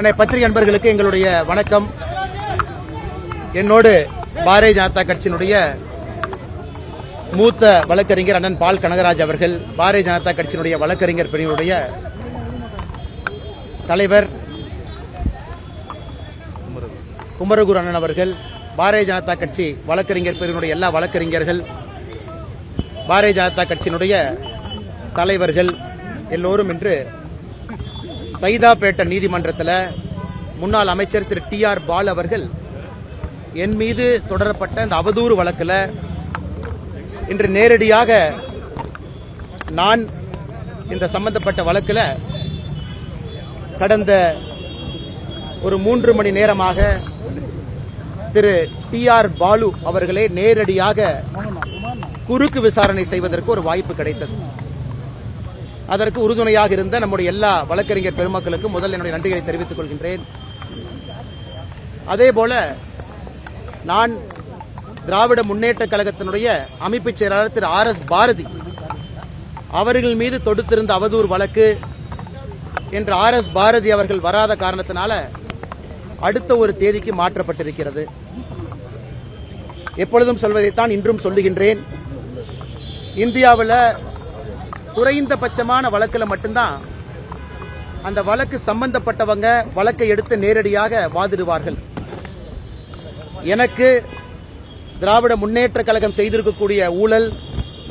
அண்ணே பத்திரிகை நண்பர்களுக்கு எங்களுடைய வணக்கம். என்னோடு பாரதிய ஜனதா கட்சியினுடைய மூத்த வழக்கறிஞர் அண்ணன் பால் கனகராஜ் அவர்கள், பாரதிய ஜனதா கட்சியினுடைய வழக்கறிஞர் பிரிவினுடைய தலைவர் குமரகுரு அண்ணன் அவர்கள், பாரதிய ஜனதா கட்சி வழக்கறிஞர் பிரிவினுடைய எல்லா வழக்கறிஞர்கள், பாரதிய ஜனதா கட்சியினுடைய தலைவர்கள் எல்லோரும் இன்று சைதாப்பேட்டை நீதிமன்றத்தில் முன்னாள் அமைச்சர் திரு டி.ஆர். பாலு அவர்கள் என் மீது தொடரப்பட்ட இந்த அவதூறு வழக்கில் இன்று நேரடியாக நான் இந்த சம்பந்தப்பட்ட வழக்கில் கடந்த ஒரு 3 மணி நேரமாக திரு டி.ஆர். பாலு அவர்களே நேரடியாக குறுக்கு விசாரணை செய்வதற்கு ஒரு வாய்ப்பு கிடைத்தது. அதற்கு உறுதுணையாக இருந்த நம்முடைய எல்லா வழக்கறிஞர் பெருமக்களுக்கு முதல் என்னுடைய நன்றிகளை தெரிவித்துக் கொள்கின்றேன். அதேபோல நான் திராவிட முன்னேற்ற கழகத்தினுடைய அமைப்பு செயலாளர் திரு ஆர்.எஸ். பாரதி அவர்கள் மீது தொடுத்திருந்த அவதூறு வழக்கு என்று ஆர்.எஸ். பாரதி அவர்கள் வராத காரணத்தினால அடுத்த ஒரு தேதிக்கு மாற்றப்பட்டிருக்கிறது. எப்பொழுதும் சொல்வதைத்தான் இன்றும் சொல்லுகின்றேன். இந்தியாவில் குறைந்தபட்சமான வழக்கில் மட்டும்தான் அந்த வழக்கு சம்பந்தப்பட்டவங்க வழக்கை எடுத்து நேரடியாக வாதிடுவார்கள். எனக்கு திராவிட முன்னேற்ற கழகம் செய்திருக்கக்கூடிய ஊழல்,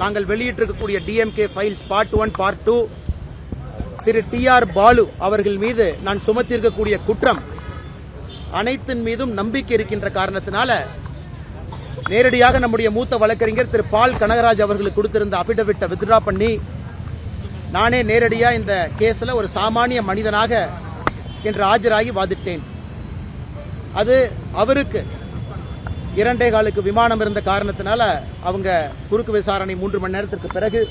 நாங்கள் வெளியிட்டிருக்கக்கூடிய டிஎம்கே ஃபைல்ஸ் பார்ட் 1 பார்ட் 2, திரு டி.ஆர். பாலு அவர்கள் மீது நான் சுமத்தியிருக்கக்கூடிய குற்றம் அனைத்தின் மீதும் நம்பிக்கை இருக்கின்ற காரணத்தினால நேரடியாக நம்முடைய மூத்த வழக்கறிஞர் திரு பால் கனகராஜ் அவர்களுக்கு கொடுத்திருந்த அபிடவிட்டை வித்ட்ரா பண்ணி நானே நேரடியாக இந்த கேஸில் ஒரு சாமானிய மனிதனாக என்று ஆஜராகி வாதிட்டேன். அது அவருக்கு 2.25 விமானம் இருந்த காரணத்தினால அவங்க குறுக்கு விசாரணை 3 மணி நேரத்திற்கு பிறகு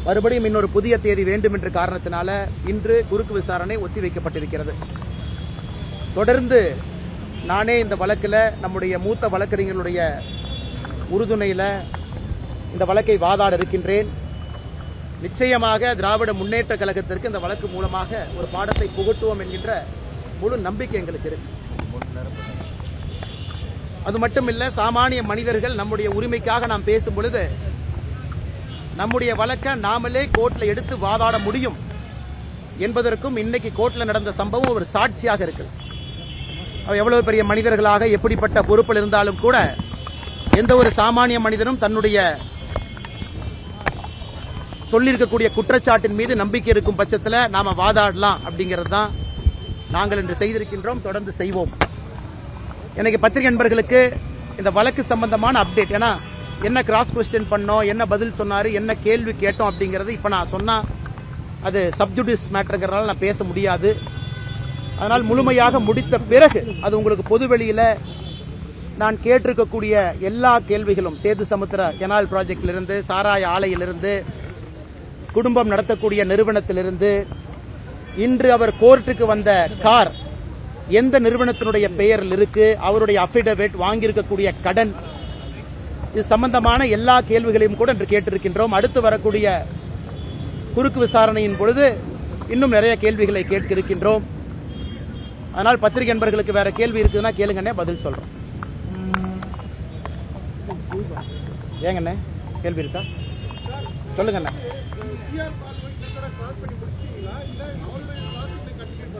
மறுபடியும் இன்னொரு புதிய தேதி வேண்டும் என்ற காரணத்தினால இன்று குறுக்கு விசாரணை ஒத்திவைக்கப்பட்டிருக்கிறது. தொடர்ந்து நானே இந்த வழக்கில் நம்முடைய மூத்த வழக்கறிஞர்களுடைய உறுதுணையில் இந்த வழக்கை வாதாட இருக்கின்றேன். நிச்சயமாக திராவிட முன்னேற்ற கழகத்திற்கு இந்த வழக்கு மூலமாக ஒரு பாடத்தை புகட்டுவோம் என்கின்ற முழு நம்பிக்கை எங்களுக்கு இருக்கு. அது மட்டுமில்ல, சாமானிய மனிதர்கள் நம்முடைய உரிமைக்காக நாம் பேசும் பொழுது நம்முடைய வழக்கை நாமளே கோர்ட்ல எடுத்து வாதாட முடியும் என்பதற்கும் இன்னைக்கு கோர்ட்ல நடந்த சம்பவம் ஒரு சாட்சியாக இருக்கு. எவ்வளவு பெரிய மனிதர்களாக எப்படிப்பட்ட பொறுப்பில் இருந்தாலும் கூட எந்த ஒரு சாமானிய மனிதனும் தன்னுடைய சொல்லியிருக்கக்கூடிய குற்றச்சாட்டின் மீது நம்பிக்கை இருக்கும் பட்சத்தில் நாம வாதாடலாம் அப்படிங்கிறது தான் நாங்கள் இன்று செய்திருக்கின்றோம், தொடர்ந்து செய்வோம். எனக்கு பத்திரிகை நண்பர்களுக்கு இந்த வழக்கு சம்பந்தமான அப்டேட், ஏன்னா என்ன கிராஸ் கொஸ்டின் பண்ணோம், என்ன பதில் சொன்னாரு, என்ன கேள்வி கேட்டோம் அப்படிங்கிறது இப்ப நான் சொன்னா அது சப்ஜுடிஸ் மேட்டருங்கிறதுனால நான் பேச முடியாது. அதனால் முழுமையாக முடித்த பிறகு அது உங்களுக்கு பொதுவெளியில நான் கேட்டிருக்கக்கூடிய எல்லா கேள்விகளும், சேது சமுத்திர கெனால் ப்ராஜெக்டிலிருந்து, சாராய ஆலையிலிருந்து, குடும்பம் நடத்தக்கூடிய நிறுவனத்திலிருந்து, இன்று அவர் கோர்ட்டுக்கு வந்த கார் எந்த நிறுவனத்தினுடைய பெயரில் இருக்கு, அவருடைய அபிடவிட், வாங்கியிருக்கக்கூடிய கடன், இது சம்பந்தமான எல்லா கேள்விகளையும் கூட இன்று கேட்டிருக்கின்றோம். அடுத்து வரக்கூடிய குறுக்கு விசாரணையின் பொழுது இன்னும் நிறைய கேள்விகளை கேட்க இருக்கின்றோம். அதனால் பத்திரிகை நண்பர்களுக்கு வேற கேள்வி இருக்குதுன்னா கேளுங்கண்ணே, பதில் சொல்றோம். ஏங்கண்ணே கேள்வி இருக்கா சொல்லுங்கண்ணே.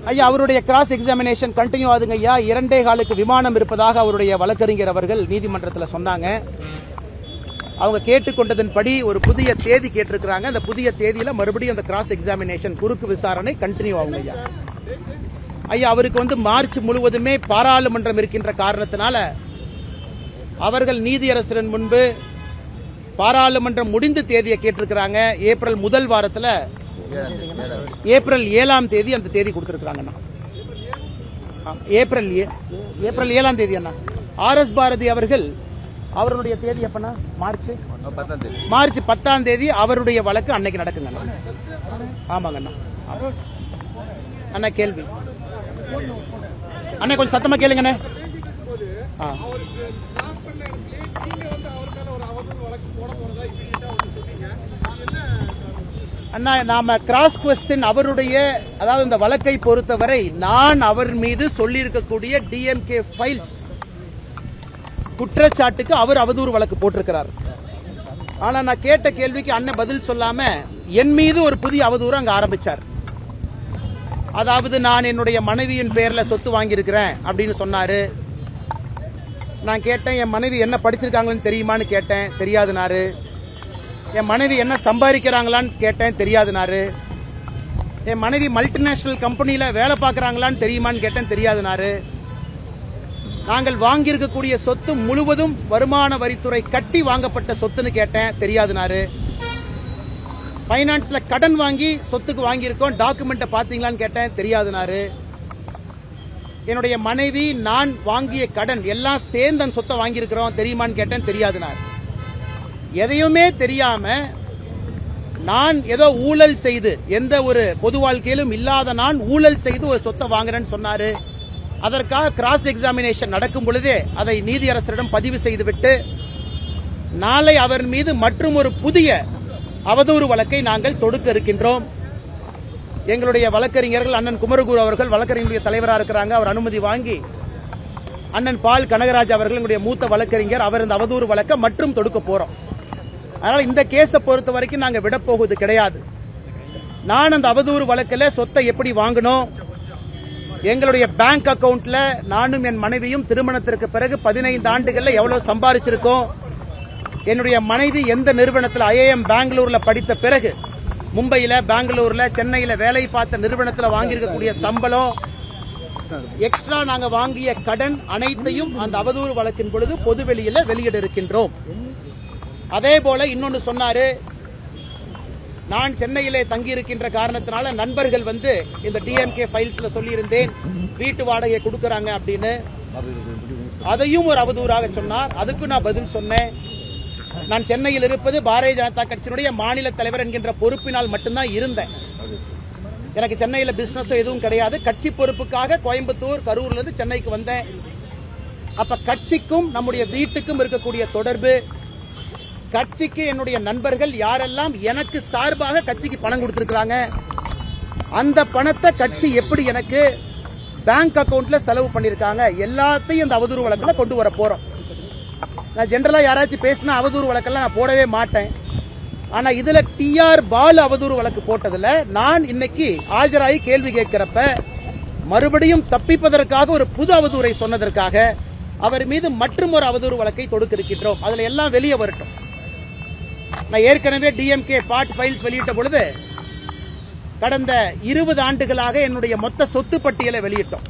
ஐயா, அவருடைய கிராஸ் எக்ஸாமினேஷன் கண்டினியூ ஆகுதுங்க ஐயா. 2.25 விமானம் இருப்பதாக அவருடைய வழக்கறிஞர் அவர்கள் நீதிமன்றத்தில் சொன்னாங்க. அவங்க கேட்டுக்கொண்டதன்படி ஒரு புதிய தேதி கேட்டிருக்கிறாங்க. அந்த புதிய தேதியில மறுபடியும் அந்த கிராஸ் எக்ஸாமினேஷன் குறுக்கு விசாரணை கண்டினியூ ஆகுங்க ஐயா. ஐயா, அவருக்கு மார்ச் முழுவதுமே பாராளுமன்றம் இருக்கின்ற காரணத்தினால அவர்கள் நீதியரசரின் முன்பு பாராளுமன்றம் முடிந்த தேதியை கேட்டிருக்கிறாங்க. ஏப்ரல் முதல் வாரத்தில் ஏப்ரல் 7ஆம் தேதி அந்த தேதி கொடுத்திருக்கிறாங்க. ஏப்ரல் 7ஆம் தேதி அண்ணா. ஆர்.எஸ். பாரதி அவர்கள் அவருடைய தேதி எப்பனா மார்ச் 10ஆம் தேதி அவருடைய வழக்கு அன்னைக்கு நடக்குங்க. ஆமாங்க அண்ணா. அண்ணா கேள்வி அண்ணா கொஞ்சம் சத்தமா கேளுங்கண்ணே. அண்ணா, நாம கிராஸ் கொஸ்டின் அவருடைய, அதாவது இந்த வழக்கை பொறுத்தவரை நான் அவர் மீது சொல்லியிருக்கக்கூடிய டிஎம்கே ஃபைல்ஸ் குற்றச்சாட்டுக்கு அவர் அவதூறு வழக்கு போட்டிருக்கிறார். ஆனா நான் கேட்ட கேள்விக்கு அண்ணன் பதில் சொல்லாம என் மீது ஒரு புதிய அவதூறு அங்க ஆரம்பிச்சார். அதாவது நான் என்னுடைய மனைவியின் பேர்ல சொத்து வாங்கியிருக்கிறேன் அப்படின்னு சொன்னாரு. நான் கேட்டேன், என் மனைவி என்ன படிச்சிருக்காங்கன்னு தெரியுமான்னு கேட்டேன், தெரியாதுனாரு. என் மனைவி என்ன சம்பாதிக்கிறாங்களான்னு கேட்டேன், தெரியாதுனாரு. என் மனைவி மல்டிநேஷனல் கம்பெனியில வேலை பார்க்கறாங்களான்னு தெரியுமான்னு கேட்டேன், தெரியாதுனாரு. நாங்கள் வாங்கியிருக்கக்கூடிய சொத்து முழுவதும் வருமான வரித்துறை கட்டி வாங்கப்பட்ட சொத்துன்னு கேட்டேன், தெரியாதுனாரு. பைனான்ஸ்ல கடன் வாங்கி சொத்துக்கு வாங்கியிருக்கோம், டாக்குமெண்ட்டை பாத்தீங்களான்னு கேட்டேன், தெரியாதுனாரு. என்னுடைய மனைவி நான் வாங்கிய கடன் எல்லாம் சேர்ந்து அந்த சொத்தை வாங்கியிருக்கிறோம், தெரியுமான்னு கேட்டேன், தெரியாதுனாரு. எதையுமே தெரியாம நான் ஏதோ ஊழல் செய்து, எந்த ஒரு பொது வாழ்க்கையிலும் இல்லாத நான் ஊழல் செய்து ஒரு சொத்தை வாங்குறேன்னு சொன்னாரு. அதற்காக கிராஸ் எக்ஸாமினேஷன் நடக்கும் பொழுதே அதை நீதியரசரிடம் பதிவு செய்துவிட்டு நாளை அவர் மீது மற்றும் ஒரு புதிய அவதூறு வழக்கை நாங்கள் தொடுக்க இருக்கின்றோம். எங்களுடைய வழக்கறிஞர்கள் அண்ணன் குமரகுரு அவர்கள் வழக்கறிஞருடைய தலைவராக இருக்கிறாங்க. அவர் அனுமதி வாங்கி அண்ணன் பால் கனகராஜ் அவர்கள் எங்களுடைய மூத்த வழக்கறிஞர், அவர் இந்த அவதூறு வழக்கை மற்றும் தொடுக்க போறோம். அதனால இந்த கேஸை பொறுத்த வரைக்கும் நாங்கள் விடப்போவது கிடையாது. நான் அந்த அவதூறு வழக்கில் சொத்தை எப்படி வாங்கணும், எங்களுடைய பேங்க் அக்கவுண்ட்ல நானும் என் மனைவியும் திருமணத்திற்கு பிறகு 15 ஆண்டுகள்ல எவ்வளவு சம்பாதிச்சிருக்கோம், என்னுடைய மனைவி எந்த நிறுவனத்தில் IIM பெங்களூர்ல படித்த பிறகு மும்பையில, பெங்களூர்ல, சென்னையில வேலை பார்த்த நிறுவனத்தில் வாங்கியிருக்கக்கூடிய சம்பளம், எக்ஸ்ட்ரா நாங்க வாங்கிய கடன் அனைத்தையும் அந்த அவதூறு வழக்கின் பொழுது பொதுவெளியில வெளியிட இருக்கின்றோம். அதே போல இன்னொன்னு சொன்னாரு, நான் சென்னையிலே தங்கி இருக்கின்ற காரணத்தினால நண்பர்கள் வந்து இந்த டிஎம்கே ஃபைல்ஸ்ல சொல்லியிருந்தேன் வீட்டு வாடகை கொடுக்கறாங்க அப்படின்னு. அதையும் ஒரு அவதூறாக சொன்னார். அதுக்கு நான் பதில் சொன்னேன். நான் சென்னையில் இருப்பது பாரதிய ஜனதா கட்சியினுடைய மாநில தலைவர் என்கின்ற பொறுப்பினால் மட்டும்தான் இருந்தேன். எனக்கு சென்னையில பிசினஸ் எதுவும் கிடையாது. கட்சி பொறுப்புக்காக கோயம்புத்தூர், கரூர்ல இருந்து சென்னைக்கு வந்தேன். அப்ப கட்சிக்கும் நம்முடைய வீட்டுக்கும் இருக்கக்கூடிய தொடர்பு, கட்சிக்கு என்னுடைய நண்பர்கள் யாரெல்லாம் எனக்கு சார்பாக கட்சிக்கு பணம் கொடுத்திருக்காங்க, அந்த பணத்தை கட்சி எப்படி எனக்கு பேங்க் அக்கவுண்ட்ல செலவு பண்ணிருக்காங்க, எல்லாத்தையும் இந்த அவதூறு வழக்குல கொண்டு வர போறோம். நான் ஜெனரலா யாராச்சும் பேசினா அவதூறு வழக்கெல்லாம் நான் போடவே மாட்டேன். ஆனா இதுல TR பாலு அவதூறு வழக்கு போட்டதுல நான் இன்னைக்கு ஆஜராகி கேள்வி கேட்கிறப்ப மறுபடியும் தப்பிப்பதற்காக ஒரு புது அவதூறை சொன்னதற்காக அவர் மீது மற்றும் ஒரு அவதூறு வழக்கை தொடுக்க இருக்கின்றோம். அதுல எல்லாம் வெளியே வரட்டும். நான் ஏற்கனவே டிஎம்கே பார்ட் ஃபைல்ஸ் வெளியிட்ட பொழுது கடந்த 20 ஆண்டுகளாக என்னுடைய மொத்த சொத்து பட்டியலை வெளியிட்டோம்.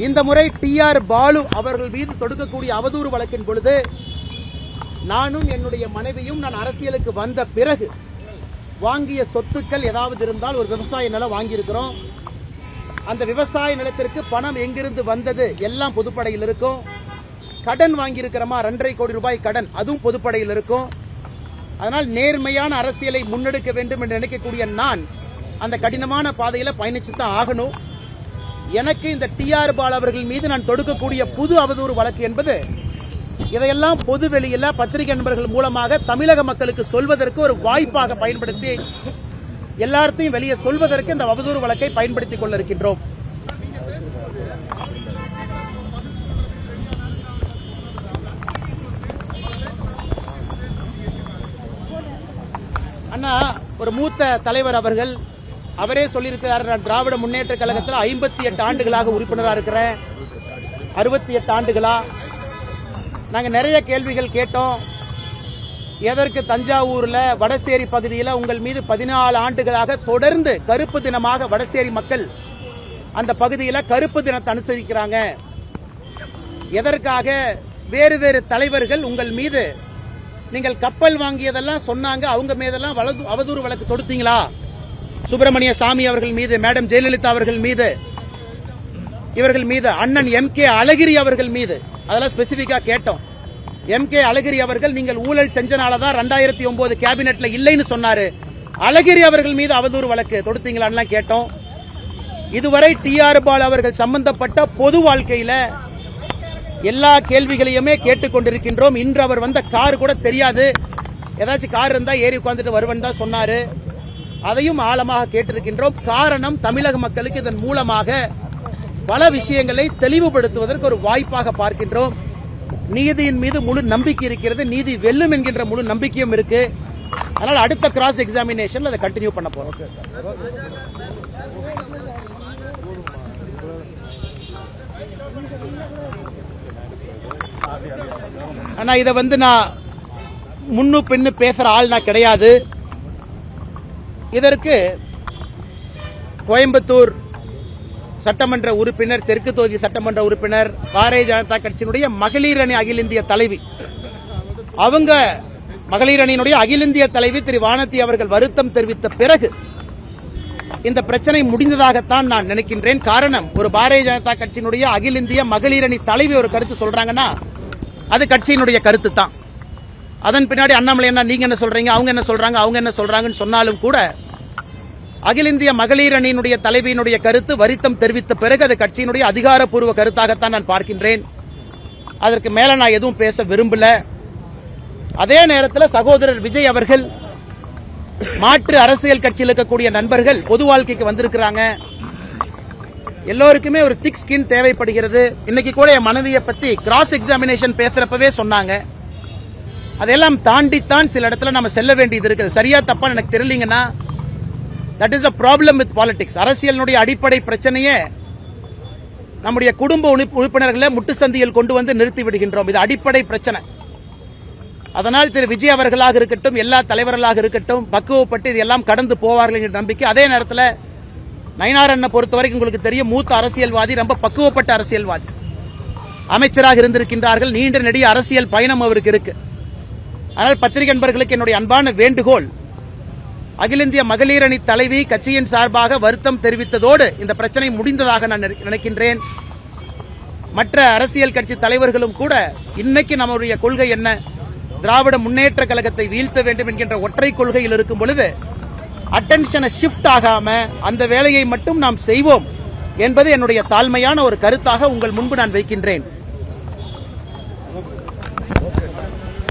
இந்த முறை TR பாலு அவர்கள் மீது தொடுக்கக்கூடிய அவதூறு வழக்கின் பொழுது நானும் என்னுடைய மனைவியும் நான் அரசியலுக்கு வந்த பிறகு வாங்கிய சொத்துக்கள் ஏதாவது இருந்தால் ஒரு விவசாய நிலம் வாங்கியிருக்கிறோம். அந்த விவசாய நிலத்திற்கு பணம் எங்கிருந்து வந்தது எல்லாம் பொதுப்படையில் இருக்கும். கடன் வாங்கியிருக்கிறோமா 2.5 கோடி ரூபாய் கடன், அதுவும் பொதுப்படையில் இருக்கும். அதனால் நேர்மையான அரசியலை முன்னெடுக்க வேண்டும் என்று நினைக்கக்கூடிய நான் அந்த கடினமான பாதையில பயணிச்சுதான் ஆகணும். எனக்கு இந்த TR பாலு அவர்கள் மீது நான் தொடுக்கக்கூடிய புது அவதூறு வழக்கு என்பது இதையெல்லாம் பொது வெளியில பத்திரிகை நண்பர்கள் மூலமாக தமிழக மக்களுக்கு சொல்வதற்கு ஒரு வாய்ப்பாக பயன்படுத்தி எல்லாத்தையும் வெளியே சொல்வதற்கு இந்த அவதூறு வழக்கை பயன்படுத்திக் கொள்ள இருக்கின்றோம். அண்ணா, ஒரு மூத்த தலைவர் அவர்கள் அவரே சொல்லியிருக்கிறார், நான் திராவிட முன்னேற்ற கழகத்தில் 58 ஆண்டுகளாக உறுப்பினராக இருக்கிறேன். 68 ஆண்டுகளா? நாங்கள் நிறைய கேள்விகள் கேட்டோம். எதற்கு தஞ்சாவூர்ல வடசேரி பகுதியில் உங்கள் மீது 14 ஆண்டுகளாக தொடர்ந்து கருப்பு தினமாக வடசேரி மக்கள் அந்த பகுதியில் கருப்பு தினத்தை அனுசரிக்கிறாங்க? எதற்காக வேறு வேறு தலைவர்கள் உங்கள் மீது நீங்கள் கப்பல் வாங்கியதெல்லாம் சொன்னாங்க, அவங்க மீதெல்லாம் அவதூறு வழக்கு தொடுத்தீங்களா? சுப்பிரமணிய சாமி அவர்கள் மீது, மேடம் ஜெயலலிதா அவர்கள் மீது, இவர்கள் மீது, அண்ணன் MK அழகிரி அவர்கள் மீது அதெல்லாம் ஸ்பெசிபிக்கா கேட்டோம். MK அழகிரி அவர்கள் நீங்கள் ஊழல் செஞ்சனாலதான் 2009 கேபினெட்ல இல்லைன்னு சொன்னாரு. அழகிரி அவர்கள் மீது அவதூறு வழக்கு தொடுத்தீங்களான்னு கேட்டோம். இதுவரை TR பாலு அவர்கள் சம்பந்தப்பட்ட பொது வாழ்க்கையில எல்லா கேள்விகளையுமே கேட்டுக்கொண்டிருக்கின்றோம். இன்று அவர் வந்த கார் கூட தெரியாது, ஏதாச்சும் கார் இருந்தா ஏறி உட்கார்ந்துட்டு வருவன் தான் சொன்னாரு. அதையும் ஆழமாக கேட்டிருக்கின்றோம். காரணம், தமிழக மக்களுக்கு இதன் மூலமாக பல விஷயங்களை தெளிவுபடுத்துவதற்கு ஒரு வாய்ப்பாக பார்க்கின்றோம். நீதியின் மீது முழு நம்பிக்கை இருக்கிறது, நீதி வெல்லும் என்கின்ற முழு நம்பிக்கையும் இருக்கு. அதனால் அடுத்த கிராஸ் எக்ஸாமினேஷன்ல அதை கண்டினியூ பண்ண போறோம். ஆனா இதை நான் முன்னு பின்னு பேசுற ஆள் நான் கிடையாது. இதற்கு கோயம்புத்தூர் சட்டமன்ற உறுப்பினர், தெற்கு தொகுதி சட்டமன்ற உறுப்பினர், பாரதிய ஜனதா கட்சியினுடைய மகளிர் அணி அகில இந்திய தலைவி, அவங்க மகளிர் அணியினுடைய அகில இந்திய தலைவி திரு வானதி அவர்கள் வருத்தம் தெரிவித்த பிறகு இந்த பிரச்சனை முடிந்ததாகத்தான் நான் நினைக்கின்றேன். காரணம், ஒரு பாரதிய ஜனதா கட்சியினுடைய அகில இந்திய மகளிர் அணி தலைவி ஒரு கருத்து சொல்றாங்கன்னா அது கட்சியினுடைய கருத்து தான். அதன் பின்னாடி அண்ணாமலை என்ன நீங்க என்ன சொல்றீங்க, அவங்க என்ன சொல்றாங்க, அவங்க என்ன சொல்றாங்கன்னு சொன்னாலும் கூட அகில இந்திய மகளிர் அணியினுடைய தலைவியினுடைய கருத்து வருத்தம் தெரிவித்த பிறகு அது கட்சியினுடைய அதிகாரப்பூர்வ கருத்தாகத்தான் நான் பார்க்கின்றேன். அதற்கு மேல நான் எதுவும் பேச விரும்பல. அதே நேரத்தில் சகோதரர் விஜய் அவர்கள் மாற்று அரசியல் கட்சியில் இருக்கக்கூடிய நண்பர்கள் பொது வாழ்க்கைக்கு வந்திருக்கிறாங்க. எல்லோருக்குமே ஒரு திக் ஸ்கின் தேவைப்படுகிறது. இன்னைக்கு கூட என் மனைவியை பத்தி கிராஸ் எக்ஸாமினேஷன் பேசுறப்பவே சொன்னாங்க. அதெல்லாம் தாண்டித்தான் சில இடத்துல நம்ம செல்ல வேண்டியது இருக்குது. சரியா தப்பா எனக்கு தெரியலீங்கன்னா that is a problem with politics. அரசியலினுடைய அடிப்படை பிரச்சனையே நம்முடைய குடும்ப உறுப்பினர்களை முட்டுச்சந்தியில் கொண்டு வந்து நிறுத்தி விடுகின்றோம். இது அடிப்படை பிரச்சனை. அதனால் திரு விஜய் அவர்களாக இருக்கட்டும், எல்லா தலைவர்களாக இருக்கட்டும், பக்குவப்பட்டு இதெல்லாம் கடந்து போவார்கள் என்ற நம்பிக்கை. அதே நேரத்தில் நயினார் அண்ணனை பொறுத்தவரைக்கும் உங்களுக்கு தெரியும், மூத்த அரசியல்வாதி, ரொம்ப பக்குவப்பட்ட அரசியல்வாதி, அமைச்சராக இருந்திருக்கின்றார்கள். நீண்ட நெடிய அரசியல் பயணம் அவருக்கு இருக்கு. ஆனால் பத்திரிகை நண்பர்களுக்கு என்னுடைய அன்பான வேண்டுகோள், அகில இந்திய மகளிர் அணி தலைவி கட்சியின் சார்பாக வருத்தம் தெரிவித்ததோடு இந்த பிரச்சனை முடிந்ததாக நான் நினைக்கின்றேன். மற்ற அரசியல் கட்சி தலைவர்களும் கூட இன்னைக்கு நம்முடைய கொள்கை என்ன, திராவிட முன்னேற்ற கழகத்தை வீழ்த்த வேண்டும் என்கின்ற ஒற்றை கொள்கையில் இருக்கும் பொழுது அட்டென்ஷனை ஷிஃப்ட் ஆகாம அந்த வேலையை மட்டும் நாம் செய்வோம் என்பது என்னுடைய தாழ்மையான ஒரு கருத்தாக உங்கள் முன்பு நான் வைக்கின்றேன்.